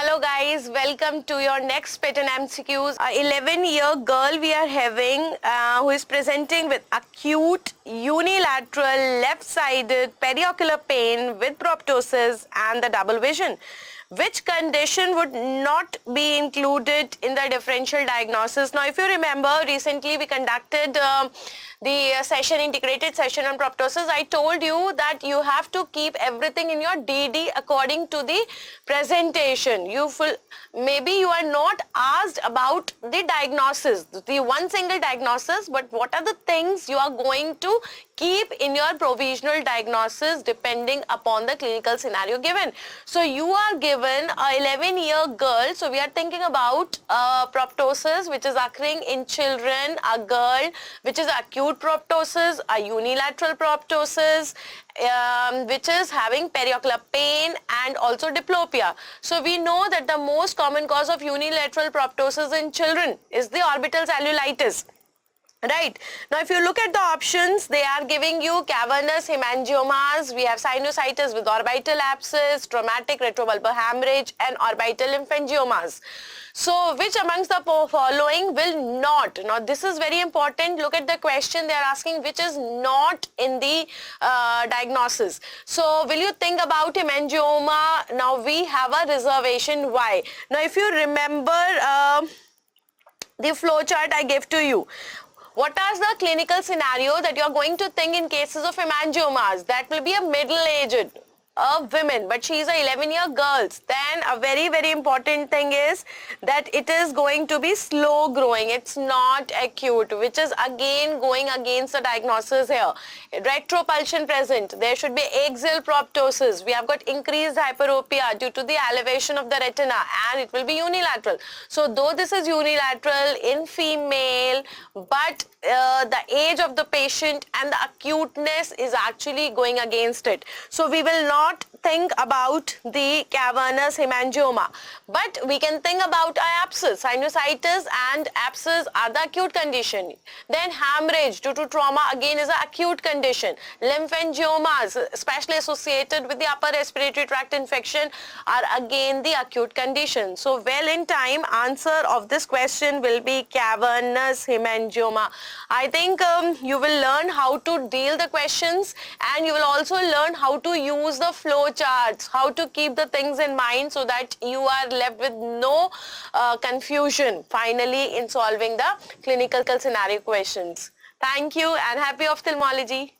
Hello guys, welcome to your next pattern MCQs. A 11-year girl we are having who is presenting with acute unilateral left-sided periocular pain with proptosis and the double vision. Which condition would not be included in the differential diagnosis? Now, if you remember, recently we conducted the integrated session on proptosis. I told you that you have to keep everything in your DD according to the presentation. Maybe you are not asked about the diagnosis, the one single diagnosis, but what are the things you are going to keep in your provisional diagnosis depending upon the clinical scenario given. So you are given a 11-year girl. So we are thinking about proptosis which is occurring in children, a girl which is acute proptosis, a unilateral proptosis, which is having periocular pain and also diplopia. So we know that the most common cause of unilateral proptosis in children is the orbital cellulitis. Right. Now, if you look at the options, they are giving you cavernous hemangiomas. We have sinusitis with orbital abscess, traumatic retrobulbar hemorrhage, and orbital lymphangiomas. So, which amongst the following will not? Now, this is very important. Look at the question. They are asking which is not in the diagnosis. So, will you think about hemangioma? Now, we have a reservation. Why? Now, if you remember the flow chart I gave to you, what is the clinical scenario that you are going to think in cases of hemangiomas? That will be a middle-aged women, but she is a 11-year girl. Then a very, very important thing is that it is going to be slow growing. It's not acute, which is again going against the diagnosis here. Retropulsion present. There should be axial proptosis. We have got increased hyperopia due to the elevation of the retina, and it will be unilateral. So though this is unilateral in female, but the age of the patient and the acuteness is actually going against it. So we will not think about the cavernous hemangioma, but we can think about abscess. Sinusitis and abscess are the acute condition. Then hemorrhage due to trauma again is an acute condition. Lymphangiomas, especially associated with the upper respiratory tract infection, are again the acute condition. So well in time, answer of this question will be cavernous hemangioma. I think you will learn how to deal the questions, and you will also learn how to use the flow charts, how to keep the things in mind so that you are left with no confusion finally in solving the clinical scenario questions. Thank you and happy ophthalmology.